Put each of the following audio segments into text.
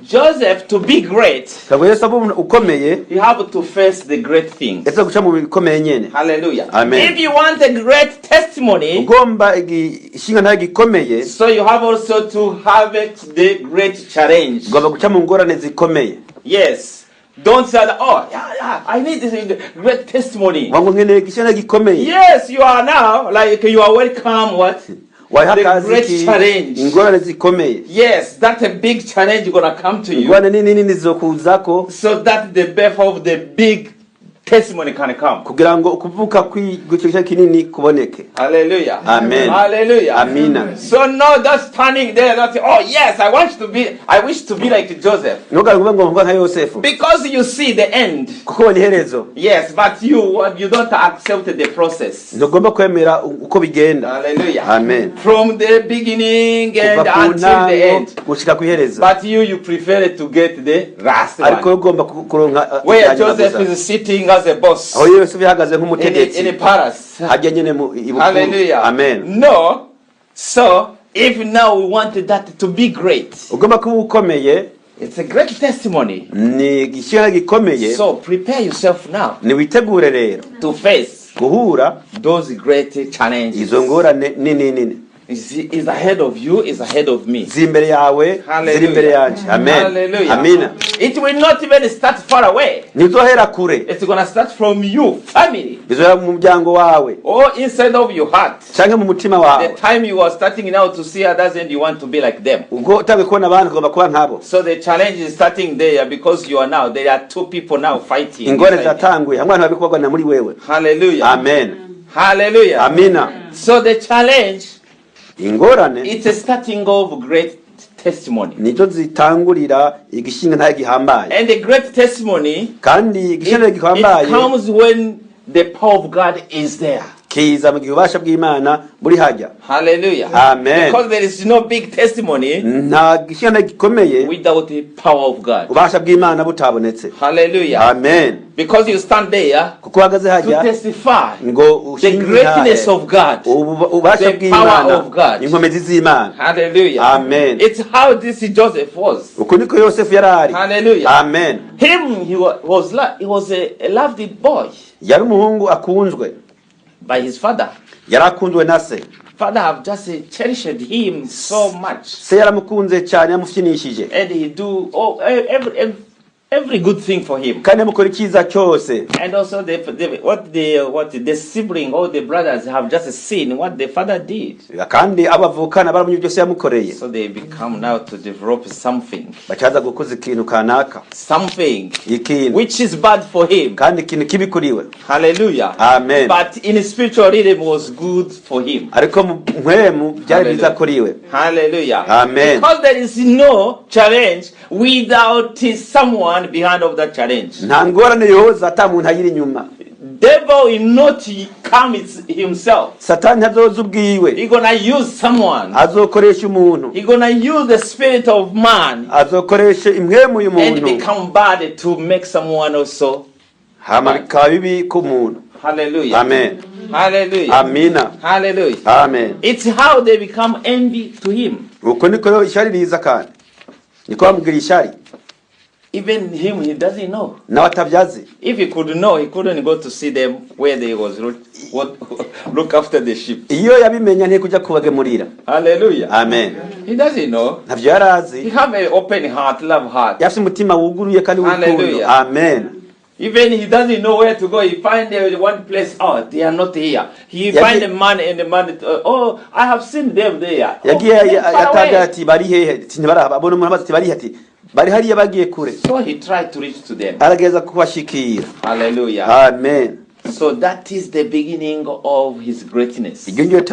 Joseph, to be great, ukomeye, you have to face the great things. guca mu bikomeye nyene. Hallelujah. Amen. If you want a great testimony, Ugomba igishingantahe gikomeye, so you have also to have the great challenge. ugomba guca mu ngorane zikomeye. Yes. Don't say that, oh, yeah, I need this great testimony. Wangu nkeneye igishingantahe gikomeye. Yes, you are now, like you are welcome, what? The great challenge. Ingorane zikomeye. Yes, that's a big challenge gonna come to you. Ingorane nini zizokuzako. So that the birth of the big testimony can come. Kugira ngo ukuvuka kw'igiciro kinini kuboneke. Hallelujah. Amen. Hallelujah. Amina. So now that's standing there, that's oh yes, I wish to be like Joseph. Because you see the end. Yes, but you don't accept the process. Hallelujah. Amen. From the beginning and until the end. But you prefer to get the last one. Where Joseph is sitting as a boss in a palace. Hallelujah. Amen. No. So if now we wanted that to be great, it's a great testimony. So prepare yourself now to face those great challenges. Is ahead of you, is ahead of me. Hallelujah. Hallelujah. Amina. It will not even start far away. It's going to start from you, family. Or inside of your heart. The time you are starting now to see others and you want to be like them. So the challenge is starting there because you are now, there are two people now fighting. Hallelujah. Amen. Hallelujah. Amina. So the challenge, it's a starting of great testimony. And the great testimony, it comes when the power of God is there. Hallelujah. Amen. Because there is no big testimony without the power of God. Hallelujah. Amen. Because you stand there to testify the greatness of God, the power of God. Hallelujah. Amen. It's how this Joseph was. Hallelujah. Amen. He was a loved boy by his father. Father have just cherished him so much. And he do every good thing for him. And also the sibling or the brothers have just seen what the father did. So they become now to develop something which is bad for him. Hallelujah. Amen. But in spiritual rhythm was good for him. Hallelujah. Amen. Because there is no challenge without someone behind of that challenge. Devil will not come himself. He's gonna use someone. He's gonna use the spirit of man and become bad to make someone also. Hallelujah. Amen. Hallelujah. Amina. Hallelujah. Amen. It's how they become envy to him. Even him, he doesn't know. If he could know, he couldn't go to see them where they was look after the sheep. Hallelujah. Amen. He doesn't know. He have an open heart, love heart. Hallelujah. Amen. Even he doesn't know where to go. He find one place. Oh, they are not here. He find a man and the man. Oh, I have seen them there. So he tried to reach to them. Hallelujah. Amen. So that is the beginning of his greatness. Hallelujah.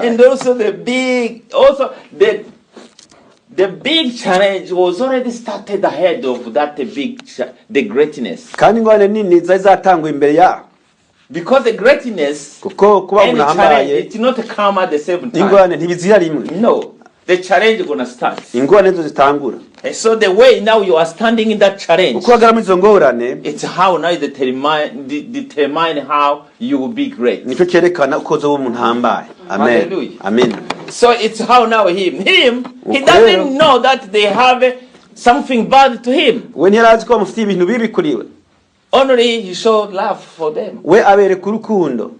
And also the big challenge was already started ahead of that the greatness. Because the greatness and the challenge, it not come at the same time. No. The challenge is going to start. And so the way now you are standing in that challenge, it's how now you determine how you will be great. Hallelujah. Amen. So it's how now him, he doesn't know that they have something bad to him. We ntiyarazi ko bamufitiye ibintu bibi kuri we. Only he showed love for them. We abereka urukundo.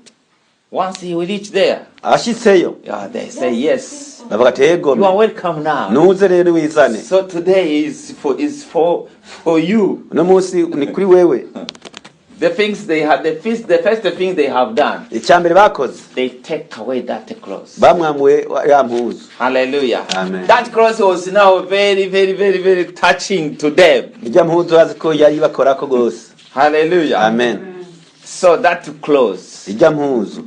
Once he will reach there, ashitseyo, they say yes. Bavuga ati yego. You are welcome now. Nuze rero wizane. So today is for you. No munsi ni kuri wewe. The things they had, the first thing they have done, icyambere bakoze, they take away that cross. Bamwamwe ya mpuzu. Hallelujah. Amen. That cross was now very touching to them. Ijya mpuzu aziko yari bakorako gose. Hallelujah. Amen. So that cross, ijya mpuzu,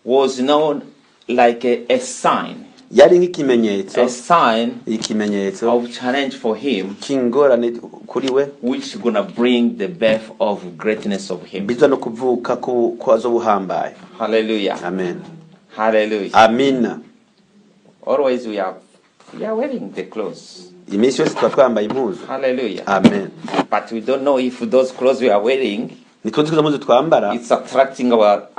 was known like a sign. Yari nk'ikimenyetso. A sign, ikimenyetso of challenge for him, kingorane kuri we, which gonna bring the birth of greatness of him. Biza no kuvuka kwazo buhambaye. Hallelujah. Amen. Hallelujah. Amina. Always we are wearing the clothes. Iminsi yose twambaye impuzu. Hallelujah. Amen. But we don't know if those clothes we are wearing, it's attracting our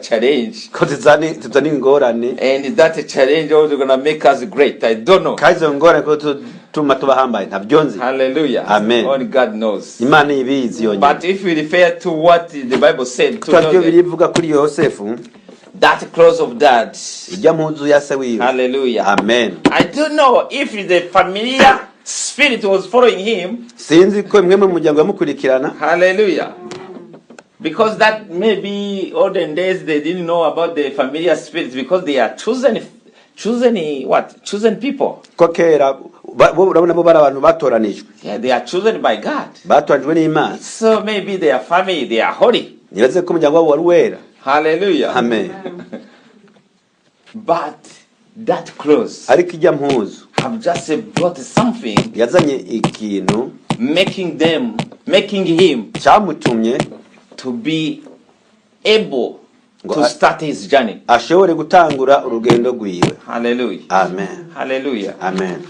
challenge. Tuzani ingorane. And that challenge also gonna make us great. I don't know. Kaizo ngorane ko tuma tubahambaye ntabyonzi. Hallelujah. Amen. Only God knows. Imana ibizi yonyine. But if we refer to what the Bible said to Twabyo birivuga kuri Yosefu, that close of that. Ijya mpuzu ya se wiwe. Hallelujah. Amen. I don't know if the familiar spirit was following him. Sinzi ko imwe mu muryango yamukurikirana. Hallelujah. Because that maybe olden days they didn't know about the familiar spirits because they are chosen people. Kokera urabona bo barabantu batoranijwe. Yeah, they are chosen by God. Batoranijwe n'Imana. So maybe their family, they are holy. Nibaze ko umuryango wabo wari wera. Hallelujah. Amen. But that close, ariko ijya mpuzu, have just brought something, yazanye ikintu, making him cyamutumye to be able to start his journey. Ashobore gutangura urugendo rwiwe. Hallelujah. Amen. Hallelujah. Amen.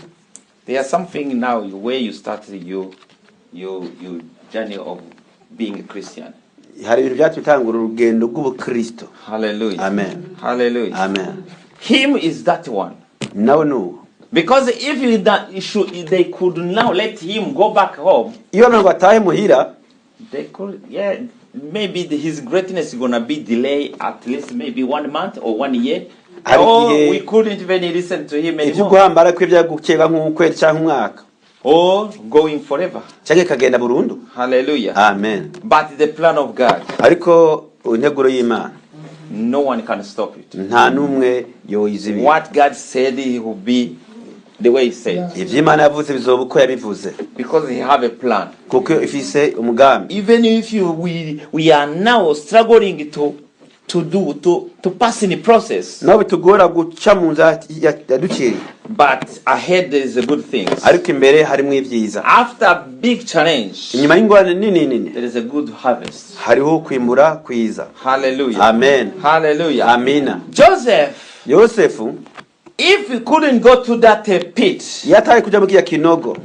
There's something now where you start your journey of being a Christian. Hari ibintu byatutangura urugendo rw'ubukristo. Hallelujah. Amen. Hallelujah. Amen. Him is that one. No. Because if they could now let him go back home. Iyo ntabwo atahe muhira, they could, maybe his greatness is going to be delayed at least maybe 1 month or 1 year. Or we couldn't even listen to him anymore. Guhambara kw'ibya gukeka nk'ukwezi cyangwa umwaka. Or going forever. Cyangwa kagenda burundu. Hallelujah. Amen. But the plan of God, ariko integuro y'Imana, no one can stop it. Nta numwe yoyizibi. What God said, he will be the way he said. Ivy'Imana yavuze bizoba uko yabivuze. Because he have a plan. Kuko ifise umugambi. Even if we are now struggling to pass in the process. No bitugora guca mu nzira yaduciriye. But ahead there is a good thing. Ariko imbere harimo ibyiza. After a big challenge, inyuma y'ingorane nini, there is a good harvest. Hariho kwimbura kwiza. Hallelujah. Amen. Hallelujah. Amina. Yosefu, if he couldn't go to that pit, yataye kuja mu kinogo.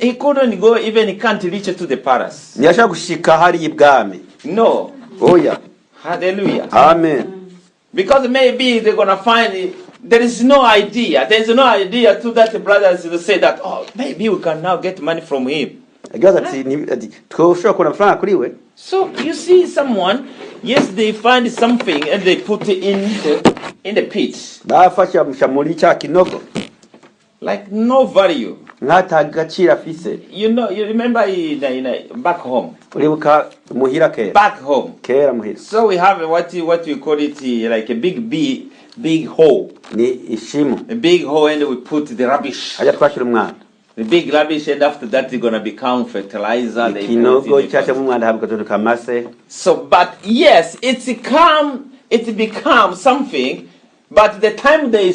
He couldn't go, even he can't reach to the palace. Ntiyashaka gushika hari ibwami. No. Oh yeah. Hallelujah. Amen. Because maybe they're going to find there is no idea. There is no idea to that brothers to say that, oh, maybe we can now get money from him. So you see someone, yes, they find something and they put it in the pit. Like no value. You know, you remember back home. Back home. So we have what we call it like a big hole. A big hole, and we put the rubbish. The big rubbish, and after that it's gonna become fertilizer. So, but yes, it becomes something. But the time they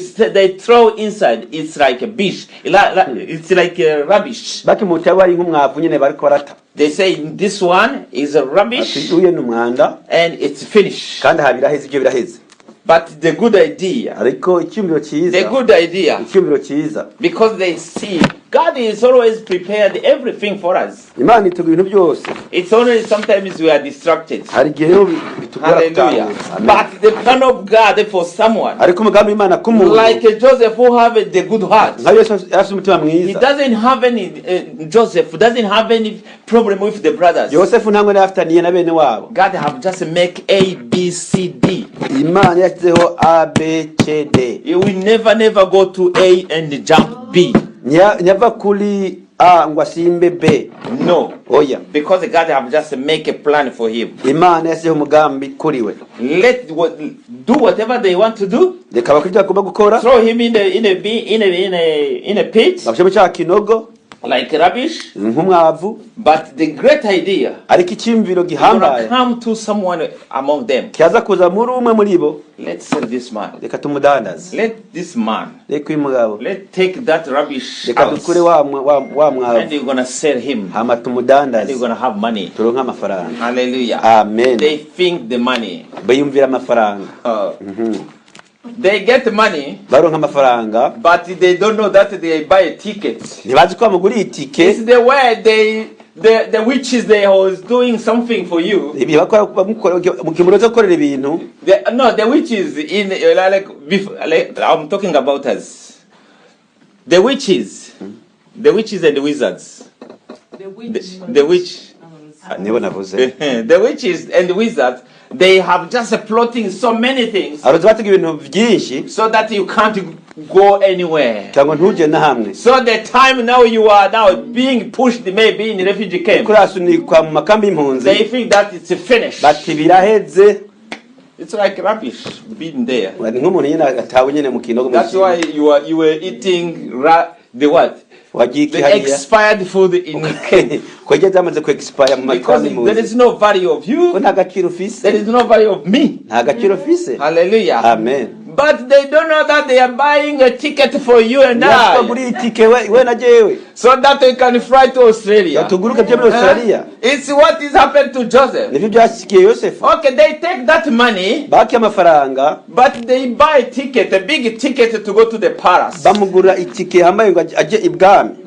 throw inside, it's like a bish. It's like a rubbish. They say this one is a rubbish, and it's finished. But the good idea, because they see God is always prepared everything for us. Imana iteguye ibintu byose. It's only sometimes we are distracted. Hari igihe bitugora Hallelujah. But the plan of God for someone, ariko umugambi w'Imana ku muntu, like Joseph who have the good heart, he doesn't have any Joseph doesn't have any problem with the brothers. Yosefu ntango afitaniye na bene wabo. God have just make A B C D. Imana yashyizeho A B C D. You will never go to A and jump B. Nyava kuri A ngo asimbe B. No. Oya. Because God have just make a plan for him. Imana yashyizeho umugambi kuri we. Do whatever they want to do. Reka bakijya kuba gukora. Throw him in a pit. Bashemu cya kinogo. Like rubbish. Nk'umwavu. But the great idea, ariko icyimviro gihambaye, come to someone among them. Kiaza kuza muri umwe muri bo. Let's sell this man. Reka tumudandaze. Let this man. Reka uyu mugabo. Let's take that rubbish out. Reka dukure wa mwavu. And you're gonna sell him. Hama tumudandaze. And you're gonna have money. Turonka amafaranga. Hallelujah. Amen. They think the money. Bayumvira amafaranga. They get money, baronka amafaranga, but they don't know that they buy a ticket. Ntibazi ko bamuguriye itike. It's the way the witches they was doing something for you. Ibi bakora mukimuro cyo korera ibintu. No, the witches in like I'm talking about us. The witches and the wizards. The witch. The witches and the wizards. They have just plotting so many things so that you can't go anywhere. So the time now you are now being pushed maybe in refugee camp. They think that it's finished. It's like rubbish being there. That's why you were eating the what? The expired food in camp. Because there is no value of you. There is no value of me. Hallelujah. Amen. But they don't know that they are buying a ticket for you and I. So that they can fly to Australia. It's what is happened to Joseph. Okay, they take that money, but they buy a ticket, a big ticket to go to the palace.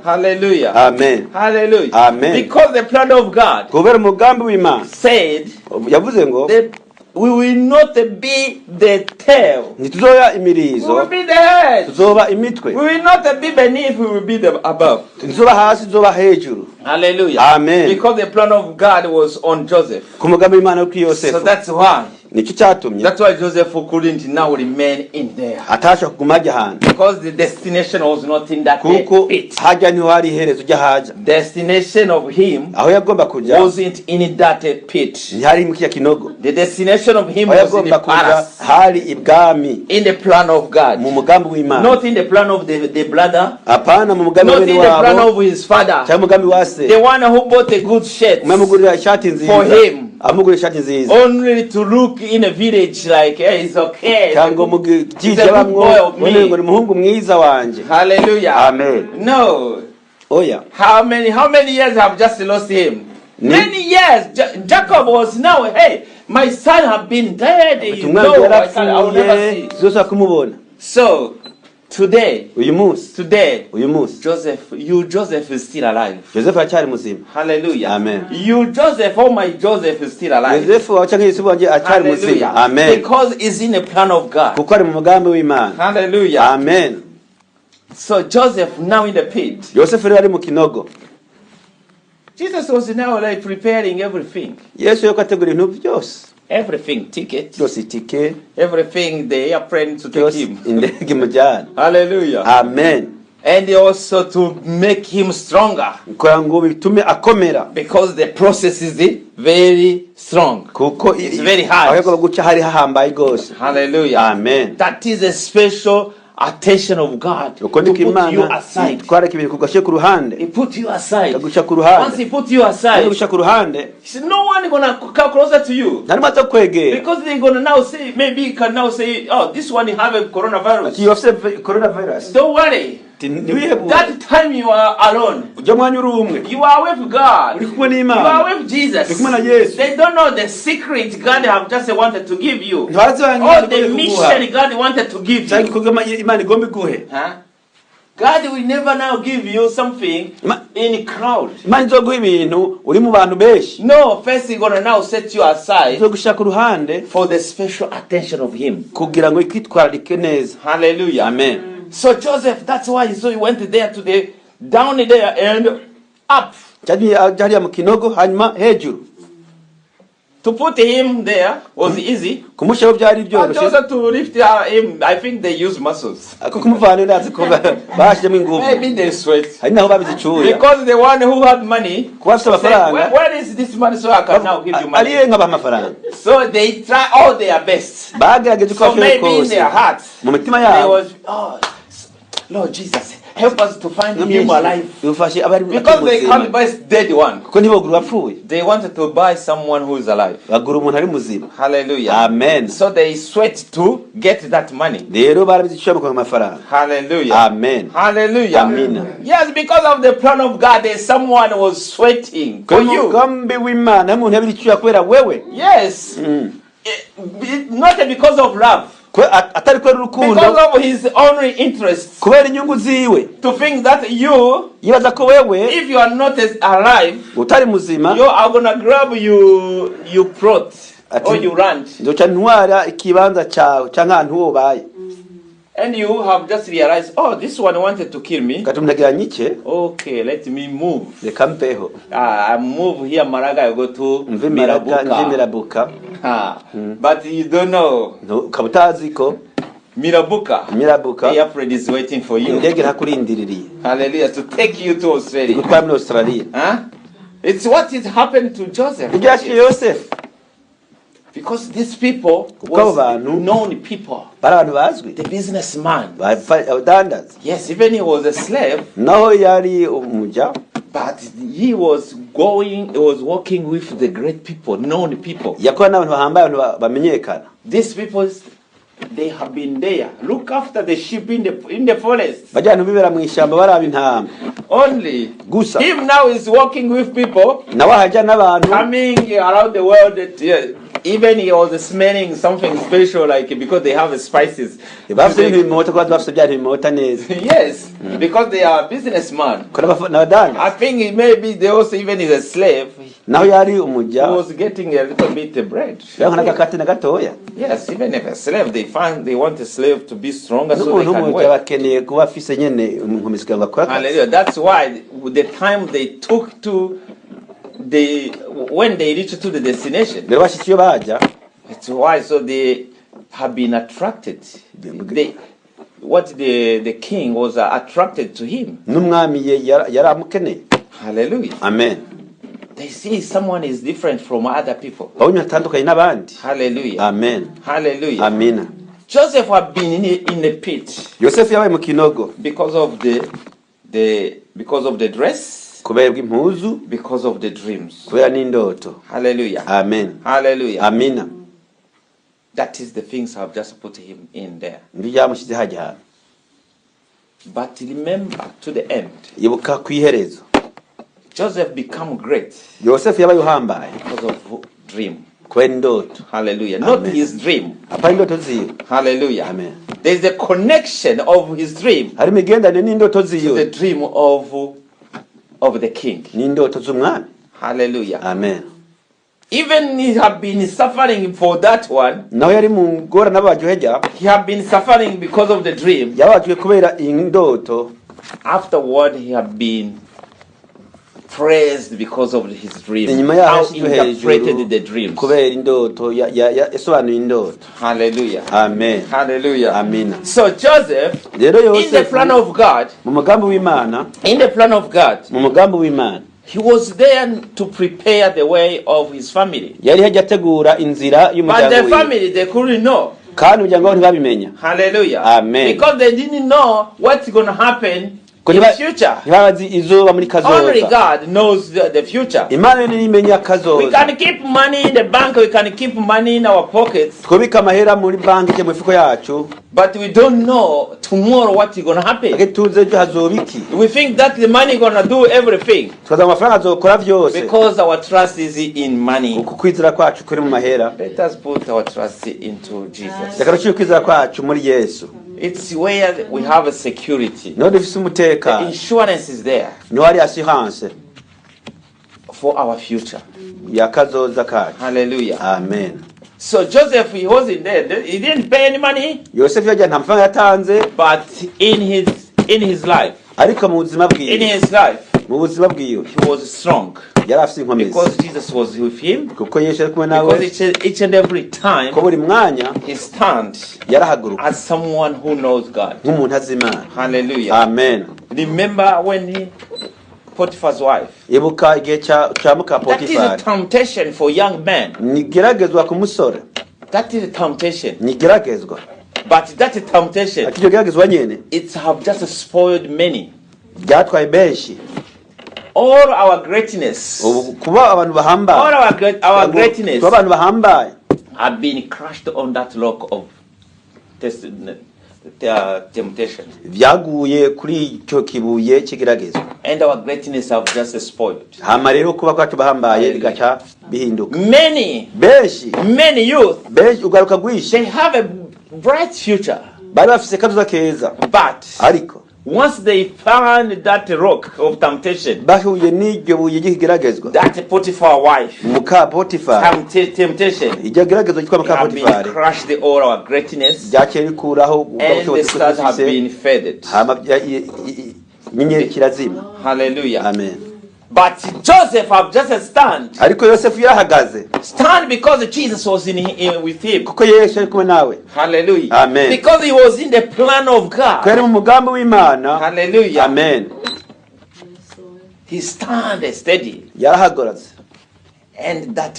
Hallelujah. Amen. Hallelujah. Amen. Because the plan of God said we will not be the tail. We will be the head. We will not be beneath, we will be the above. Hallelujah. Amen. Because the plan of God was on Joseph. So that's why. That's why Joseph couldn't now remain in there. Because the destination was not in that pit. Destination of him wasn't in that pit. The destination of him was in the palace. In the plan of God. Not in the plan of the brother. Not in the plan of his father. The one who bought a good shirt for him. Only to look in a village like, hey, it's okay. He's a good boy of me. Hallelujah. Amen. No. Oh yeah. How many years have just lost him? Many years. Jacob was now, hey, my son have been dead. You know, I will never see. So, today, Joseph is still alive. Hallelujah. Amen. My Joseph is still alive. Hallelujah. Amen. Because it's in the plan of God. Hallelujah. Amen. So Joseph now in the pit. Jesus was now like preparing everything. Everything, ticket. Everything, the airplane to take him. Hallelujah. Amen. And also to make him stronger. Because the process is very strong. It's very hard. Hallelujah. Amen. That is a special attention of God to put you aside. He put you aside. Once he put you aside, no one gonna come closer to you. Because they're gonna now say, maybe you can now say, oh, this one you have a coronavirus. Don't worry. That time you are alone. You are with God. You are with Jesus. They don't know the secret God have just wanted to give you. Or the mission God wanted to give you. Huh? God will never now give you something in crowd. Imana izoguha ibintu uri mu bantu benshi. No, first He's gonna now set you aside izogushaka uruhande for the special attention of Him. Kugira ngo ikitwararike neza. Hallelujah. Amen. So Joseph, that's why he went there to the down there and up. Jariya mu kinogo hanyuma hejuru. To put him there was easy. Kumushaho byari byoroshye. Also to lift him, I think they use muscles. Ako kumuvana ndazi ko bashijemo ingufu. Maybe they sweat. Hari naho babizicuya. Because the one who had money, kwasa amafaranga. Where is this money so I can now give you money? Ariye nkaba amafaranga. So they try all their best. Bagerageje ko so maybe in their hearts. Mu mitima yabo. They was Lord Jesus, help us to find him alive. Because they can't buy dead one. They wanted to buy someone who is alive. Hallelujah. Amen. So they sweat to get that money. Hallelujah. Amen. Hallelujah. Amen. Yes, because of the plan of God, someone was sweting for you. Yes. Not because of love. Because of his own interests. To think that you, if you are not alive, you are going to grab you plot or you ranch. And you have just realized, oh, this one wanted to kill me. Okay, let me move. I move here, Maraga, I go to Mirabuka. But you don't know. Mirabuka. The airplane is waiting for you. Hallelujah. To take you to Australia. It's what is happened to Joseph. Because these people was known people. The businessman. Yes, even he was a slave. But he was working with the great people, known people. These people, they have been there. Look after the sheep in the forest. Only him now is working with people coming around the world. Even he was smelling something special, like because they have spices. Yes, because they are businessmen. I think maybe they also even is a slave. He was getting a little bit of bread. Yes, even if a slave, they want a slave to be stronger so they can work. Hallelujah. That's why the time they took to when they reached to the destination, it's why so they have been attracted. The king was attracted to him. Hallelujah. Amen. They see someone is different from other people. Hallelujah. Amen. Hallelujah. Amen. Joseph had been in the pit because of the dress. Because of the dreams. Hallelujah. Amen. Hallelujah. Amen. That is the things I've just put him in there. But remember, to the end, Joseph became great because of dream. Hallelujah. Amen. Not his dream. Hallelujah. Amen. There is a connection of his dream to the dream of the king. Hallelujah. Amen. Even he had been suffering for that one. He had been suffering because of the dream. Afterward, he had been praised because of his dream. How he interpreted the dreams. Hallelujah. Amen. Hallelujah. Amen. So Joseph, in the plan of God, he was there to prepare the way of his family. But the family, they couldn't know. Hallelujah. Amen. Because they didn't know what's going to happen in the future. Only God knows the future. We can keep money in the bank, we can keep money in our pockets, but we don't know tomorrow what's going to happen. We think that the money is going to do everything because our trust is in money. Let us put our trust into Jesus. It's where we have a security. No dufise umutekano. The insurance is there. No hari assurance for our future. Yakazoza kacu. Hallelujah. Amen. So Joseph, he wasn't there. He didn't pay any money. Yosefu yaje nta mafaranga yatanze. But in his life. Ariko mu buzima bwiwe. In his life. Mu buzima bwiwe. He was strong. Yari afite inkomezi. Because Jesus was with him. Kuko Yesu ari kumwe nawe. Because each and every time. Ko buri mwanya. He stand. Yarahaguruka. As someone who knows God. Nk'umuntu azi Imana. Hallelujah. Amen. Remember when Potiphar's wife. Ibuka igihe cya muka Potifari. That is a temptation for young men. Nigeragezwa ku musore. That is a temptation. Nigeragezwa. But that is temptation. Akijyo geragezwa nyene. It's have just spoiled many. Byatwaye benshi. All our greatness. Kuba abantu bahambaye. All our greatness. Kuba abantu bahambaye. Have been crushed on that rock of temptation. Vyaguye kuri icyo kibuye kigeragezwa. And our greatness have just spoiled. Hama rero kuba kwacu bahambaye bigaca bihinduka. Many youth. Benshi ugaruka gwishi. They have a bright future. Bari bafise kazoza keza. But ariko once they found that rock of temptation, bahuye n'iryo buye gigeragezwa. That Potiphar wife. Muka Potiphar. Temptation. Ijya geragezwa cyitwa muka Potiphar. Crushed all our greatness. Byakeye bikuraho and the stars have been faded. Hama inyenyeri kirazima. Hallelujah. Amen. But Joseph have just stand. Ariko Yosefu yarahagaze. Stand because Jesus was with him. Kuko Yesu ari kumwe nawe. Hallelujah. Amen. Because he was in the plan of God. Kwari mu mugambi w'Imana. Hallelujah. Amen. He stand steady. Yarahagaze. And that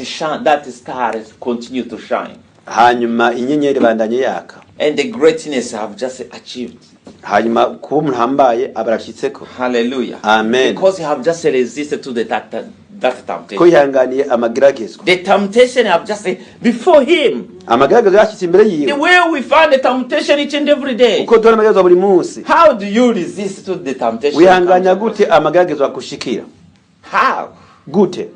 star continue to shine. Hanyuma inyenyeri bandanye yaka. And the greatness have just achieved. Hanyuma kuba umuntu hambaye abarashitseko. Hallelujah. Amen. Because he have just resisted to that temptation. Ko yihanganiye amageragezwa. The temptation have just before him. Amageragezwa yashitse imbere yiwe. The way we find the temptation each and every day. Uko tubona amageragezwa buri munsi. How do you resist to the temptation? Wihanganya gute amageragezwa kushikira? How? Gute?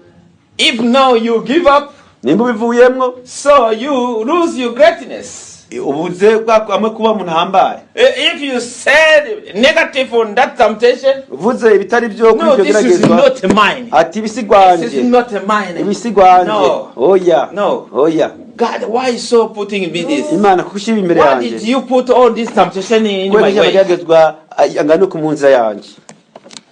If now you give up, nimba bivuyemwo, so you lose your greatness. Ubuze bwamwe kuba umuntu hambaye. If you said negative on that temptation, uvuze ibitari byo kuri ibyo geragezwa. No, this is not mine. Ati bisigwanje. This is not mine. Ibisigwanje. No. Oya. No. Oya. God, why you so putting me this? Imana kukushiba imbere yanje. Why did you put all this temptation in my way? Geragezwa angana ku munzira yanje.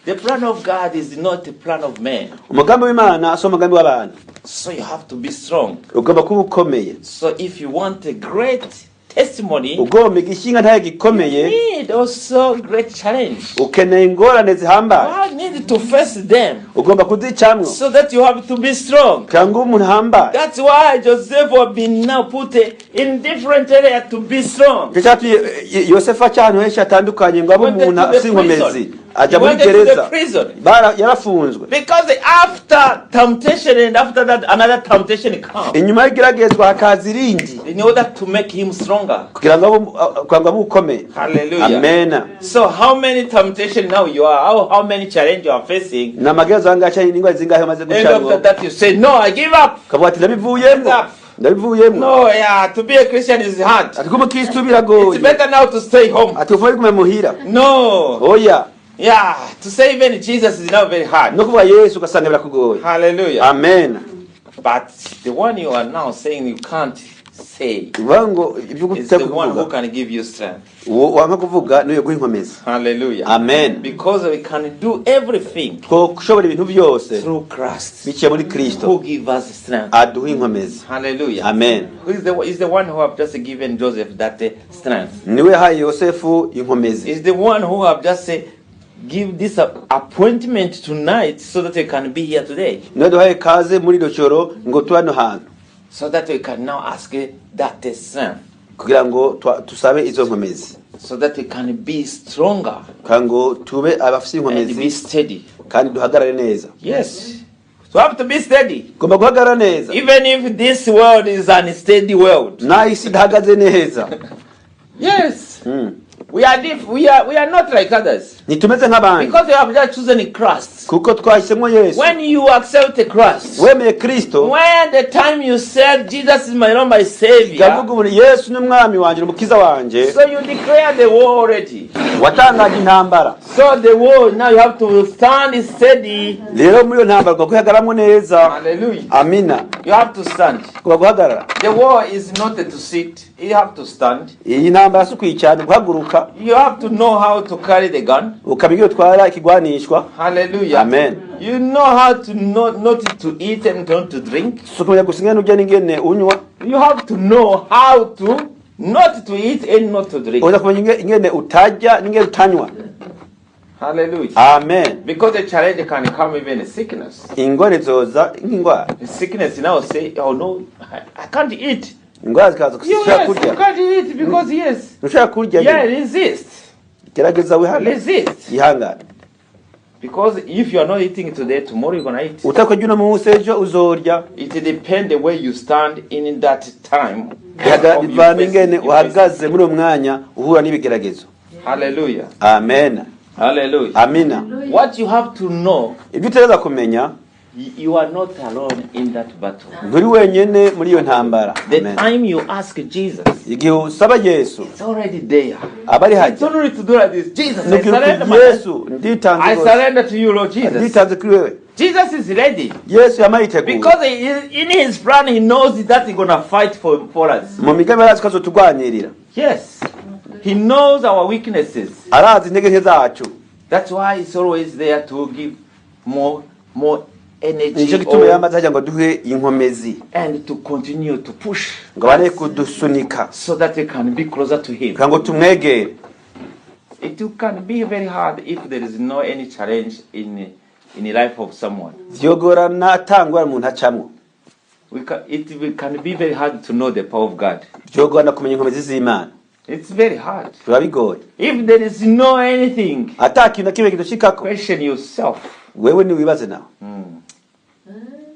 The plan of God is not the plan of man. Umugambi w'Imana so umugambi w'abantu. So you have to be strong. Ugomba kuba ukomeye. So if you want a great testimony, ugomba igishingantahe gikomeye, need also great challenge. Ukeneye ingorane zihambaye. You need to face them. Ugomba kuzicamwo. So that you have to be strong. Kanga umuntu hambaye. That's why Joseph have been now put in different areas to be strong. Cyatu Yosefu cyane henshi atandukanye ngo abo umuntu asinkomezi. Aja muri gereza. Yarafunzwe. Because after temptation and after that another temptation comes. Inyuma y'geragezwa hakaza irindi. In order to make him stronger. Kugira ngo kwanga bukomeye. Hallelujah. Amen. So how many temptation now you are? How many challenge you are facing? Na magereza angacha n'ingwa zingahe maze gucamo. And after that you say no, I give up. Kabwati nabivuyemo. No, yeah, to be a Christian is hard. It's better now to stay home. No. Oh yeah. Yeah, to say even Jesus is now very hard. Hallelujah. Amen. But the one you are now saying you can't say is the one who can give you strength. Hallelujah. Amen. Because we can do everything through Christ who gives us strength. Hallelujah. Amen. Who is the one who have just given Joseph that strength? Is the one who have just give this appointment tonight so that we can be here today. So that we can now ask that strength. So that we can be stronger. And be steady. Yes. So we have to be steady. Even if this world is an unsteady world. Yes. We are not like others. Nitumeze nk'abandi. Because we have just chosen Christ. Kuko twahisemo Yesu. When you accept Christ. Wemeye Kristo. When the time you said Jesus is my Lord, my Savior. Kavuga ubu Yesu ni umwami wanje umukiza wanje. So you declare the war already. Watangaje intambara. So the war now you have to stand steady. Rero muri yo ntambara ko kwihagaramo neza. Hallelujah. Amina. You have to stand. Guhagarara. The war is not to sit. You have to stand. Iyi ntambara si kwicara guhaguruka. You have to know how to carry the gun. Ukamenya utwara ikigwanishwa. Hallelujah. Amen. You know how to not to eat and not to drink. Sukumenya gusinga n'ujya n'ingene unywa. You have to know how to not to eat and not to drink. Uza kumenya ingene utajya n'ingene utanywa. Hallelujah. Amen. Because the challenge can come even in sickness. Ingore zoza ingwa. Sickness now say, oh no, I can't eat. Ingwa zikaza kushaka kurya. You can't eat because yes. Ushaka kurya. Yeah, resist. Gerageza wihana. Resist. Ihangane. Because if you are not eating today, tomorrow you're gonna eat. Utakoje uno munsi ejo uzorya. It depends the way you stand in that time. Bivana ingene uhagaze muri umwanya uhura n'ibigeragezo. Hallelujah. Amen. Hallelujah. Amina. What you have to know, ibyo utegereza kumenya, you are not alone in that battle. Nturi wenyene muri iyo ntambara. The time you ask Jesus, igihe usaba Yesu, it's already there. Abari haje. It's only to do like this. Jesus, I surrender Yesu, nditanze. I surrender to you, Lord Jesus. Nditanze kuri wewe. Jesus is ready. Yesu yamayiteguye. Because in his plan he knows that he's going to fight for us. Mu migambi arazi kazo tugwanirira. Yes. He knows our weaknesses. Arazi intege nke zacu. That's why he's always there to give more energy. Nico gituma yamaze ajya ngo duhe inkomezi. And to continue to push. Ngo bane kudusunika. So that we can be closer to him. Kango tumwegere. It can be very hard if there is no any challenge in the life of someone. Vyogorana tangwa umuntu acamwo. It can be very hard to know the power of God. Vyogorana kumenya inkomezi z'Imana. It's very hard. Turabigoye. If there is no anything, ataki na kimwe kidushikako. Question yourself. Wewe ni wibaze nawe.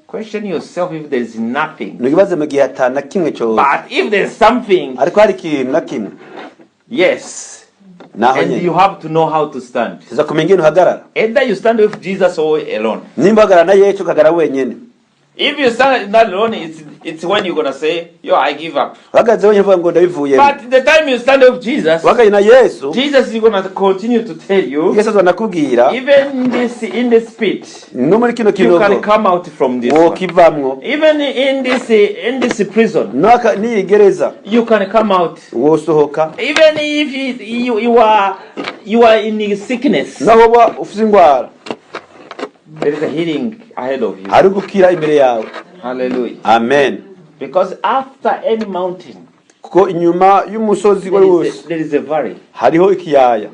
Question yourself if there is nothing. Nibaze mu gihe atana kimwe cyo. But if there is something, ariko hari ikintu na kimwe. Yes. And you have to know how to stand. Siza kumenya ingene uhagarara. Either you stand with Jesus or alone. Nimba uhagarara na Yesu ukagara wenyene. If you stand not alone, it's when you're gonna say, "Yo, I give up." Uhagaze wenyene uvuga ngo ndabivuye. But the time you stand with Jesus, uhagaze na Yesu, Jesus is gonna continue to tell you. Yesu azanakubwira. Even in this pit, no muri kino kinogo, you can come out from this. Wokivamwo. Even in this prison, naka ni gereza, you can come out. Wosohoka. Even if you are in sickness, naho ba ufite ingwara, there is a healing ahead of you. Ari gukira imbere yawe. Hallelujah. Amen. Because after any mountain, kuko inyuma y'umusozi wose, there is a valley. Hariho ikiyaya.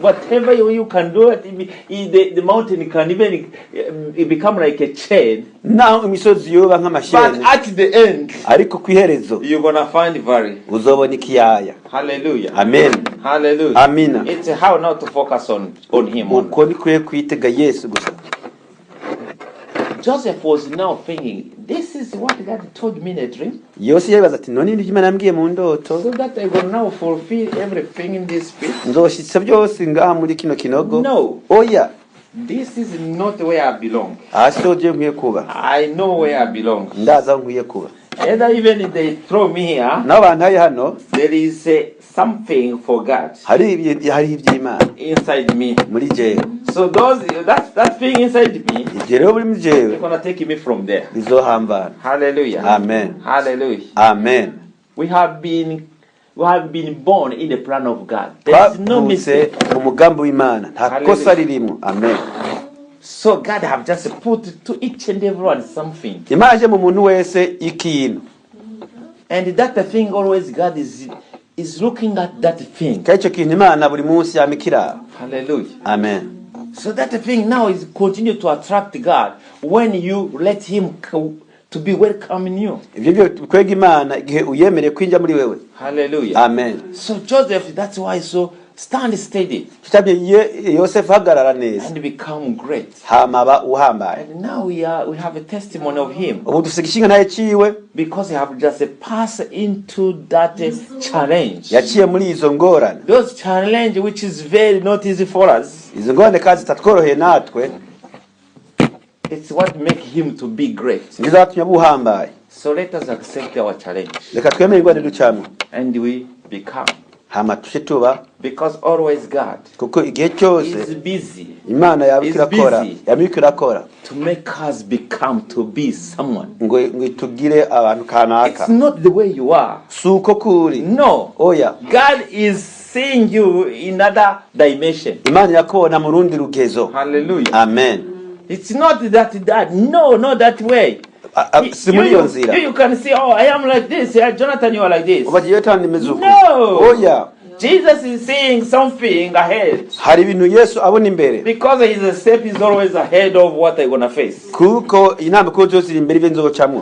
Whatever you can do the mountain can even become like a chain. Naho imisozi yoba nk'amashene. But at the end, ariko kwiherezo, you're gonna find valley. Uzobona ikiyaya. Hallelujah. Amen. Hallelujah. Amina. It's how not to focus on him. Uko nikwiye kwitega Yesu gusa. Joseph was now thinking, this is what God told me in a dream. Yose yabaza ati none ndimo nambwiye mu ndoto. So that I will now fulfill everything in this pit. Nzoshitsa byose ngaha muri kino kinogo. No. Oya. This is not where I belong. Asoje nkwiye kuba. I know where I belong. Ndaza nkwiye kuba. Either even if they throw me here, n'abantu hano, there is something for God. Hari iby'Imana inside me. Muri jewe. So that thing inside me, rero muri mu jewe, they're gonna take me from there. Bizohambana. Hallelujah. Amen. Hallelujah. Amen. We have been born in the plan of God. There is no mistake. Mu mugambi w'Imana nta kosa ririmo. Amen. So God have just put to each and everyone something. Imana mu muntu wese ikintu. And that thing always God is looking at that thing. Kaicho kintu Imana buri munsi yamikira. Hallelujah. Amen. So that thing now is continue to attract God when you let him to be welcome in you. Ibyo kwega Imana igihe uyemere kwinja muri wewe. Hallelujah. Amen. So Joseph, that's why so stand steady. Yosefu hagarara neza. And become great. Hamaba uhambaye. And now we have a testimony of him. Ubu dufite igishingantahe ciwe. Because he have just passed into that challenge. Yaciye muri izo ngorane. Those challenge which is very not easy for us. Izo ngorane kazi tatworoheye natwe. It's what make him to be great. Ngizatumye buhambaye. So let us accept our challenge. Reka twemere ingorane ducamwe. And we become. Hama tushe tuba. Because always God kuko igihe cyose is busy. Imana yabikira kora to make us become to be someone. Ngo tugire abantu kanaka. It's not the way you are. Suko kuri. No. Oya. God is seeing you in another dimension. Imana yakubona mu rundi rugezo. Hallelujah. Amen. It's not that. No, not that way. You can see, oh, I am like this. Yeah, Jonathan, you are like this. No. Oh yeah. Jesus is seeing something ahead. Because his step is always ahead of what they're gonna face.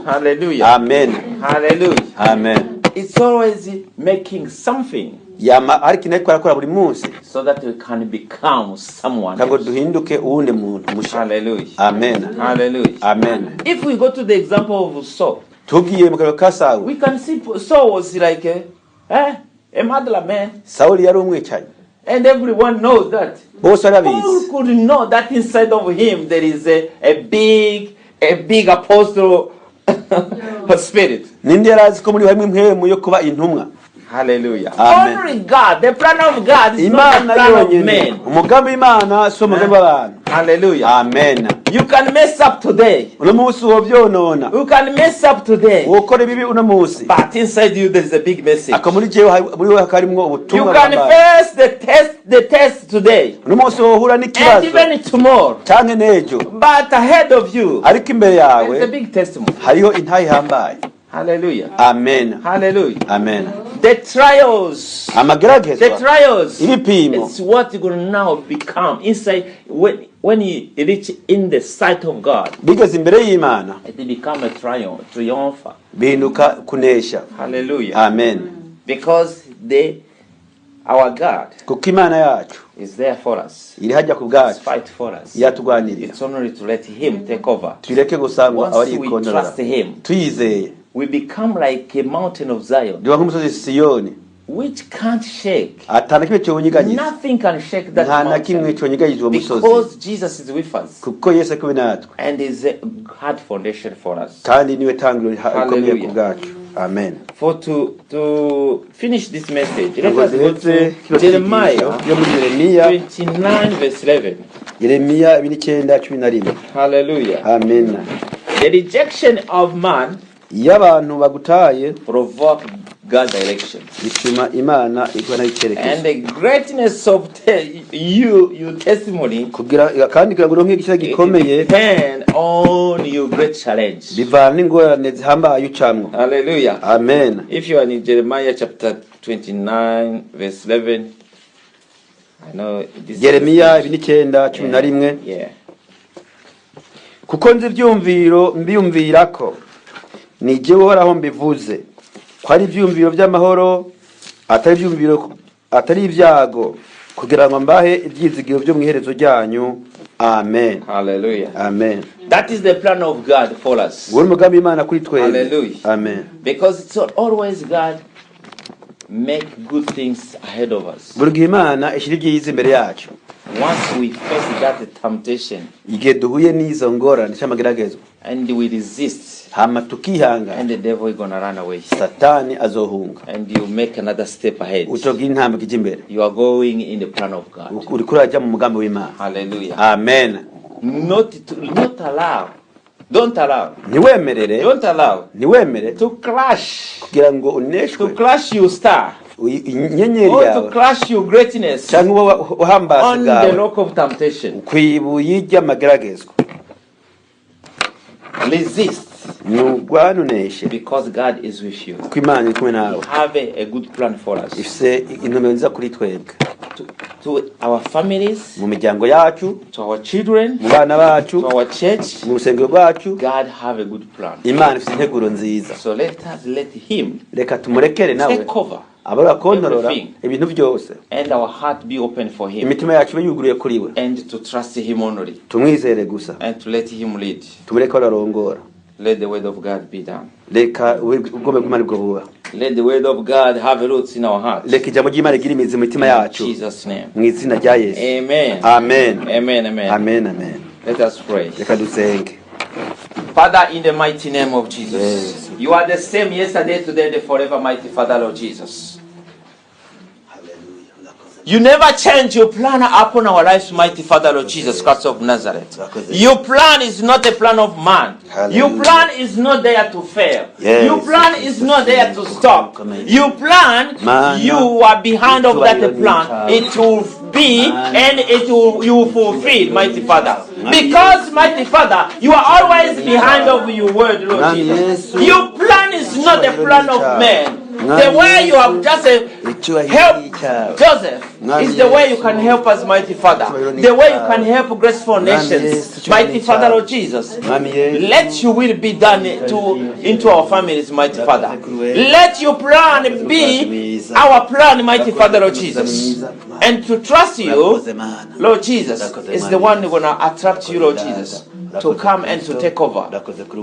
Hallelujah. Amen. Hallelujah. Amen. It's always making something. So that we can become someone. Hallelujah. Amen. Hallelujah. Amen. If we go to the example of Saul, we can see Saul was like a murderer man. And everyone knows that. Who could know that inside of him there is a big apostle spirit. Hallelujah. Only God, the plan of God is not the plan of men. Hallelujah. Amen. You can mess up today. You can mess up today. But inside you there is a big message. You can face the test today. And even tomorrow. But ahead of you there is a big testimony. Hallelujah. Amen. Hallelujah. Amen. The trials. It's what you're going to now become inside when you reach in the sight of God. It become a triumpher. Hallelujah. Amen. Because our God is there for us. He's fight for us. It's only to let him take over. Once we trust him, we become like a mountain of Zion, which can't shake. Nothing can shake that mountain because Jesus is with us and is a hard foundation for us. Hallelujah. Amen. For to finish this message, let us go to Jeremiah 29 verse 11. Hallelujah. Amen. The rejection of man provoke God's direction. And the greatness of your testimony depend on your great challenge. Hallelujah. Amen. If you are in Jeremiah chapter 29 verse 11, I know this Jeremiah 29:11. Yeah. Kuko nzi ibyumviro mbiyumvirako ni jye uhoraho mbivuze ko ari ibyumviro by'amahoro atari ibyago kugira ngo mbahe ibyizigiro byo mu iherezo ryanyu. Amen. Hallelujah. Amen. That is the plan of God for us. Hallelujah. Amen. Because it's not always God make good things ahead of us. Once we face that temptation and we resist, and the devil is going to run away, and you make another step ahead, you are going in the plan of God. Hallelujah. Amen. Don't allow to crash your star, or to crash your greatness on the rock of temptation. Resist, because God is with you. He have a good plan for us. To our families, to our children, to our church, God have a good plan. So let us let him take over. abara kontorora ibintu byose, and our heart be open for him, imitima yacu yuguruye kuri we, and to trust him only, tumwizere gusa, and to let him lead. tumureke ararongora. Let the word of God be done. Leka ubwo bw'Imana bwo buba. Let the word of God have roots in our hearts. Leka ijambo ry'Imana rigira imizi mu mitima yacu. In Jesus' name. Mu izina rya Yesu. Amen. Amen. Amen. Amen. Amen. Amen. Let us pray. Leka dusenge. Father, in the mighty name of Jesus, yes. You are the same yesterday, today, and forever, mighty Father, Lord Jesus. You never change your plan upon our lives, mighty Father, Lord Jesus Christ of Nazareth. Your plan is not a plan of man. Your plan is not there to fail. Yes. Your plan is not there to stop. Your plan, you are behind of that plan. It will be and you will fulfill, mighty Father. Because, mighty Father, you are always behind of your word, Lord Jesus. Your plan is not the plan of man. The way you have just helped Joseph is the way you can help us, mighty Father. The way you can help graceful nations, mighty Father, Lord Jesus. Let your will be done into our families, mighty Father. Let your plan be our plan, mighty Father, Lord Jesus. And to trust you, Lord Jesus, is the one who's going to attract you, Lord Jesus, to come and to take over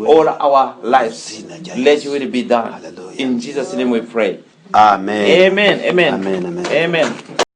all our lives. Let your will be done. In Jesus' name we pray. Amen. Amen. Amen. Amen. Amen.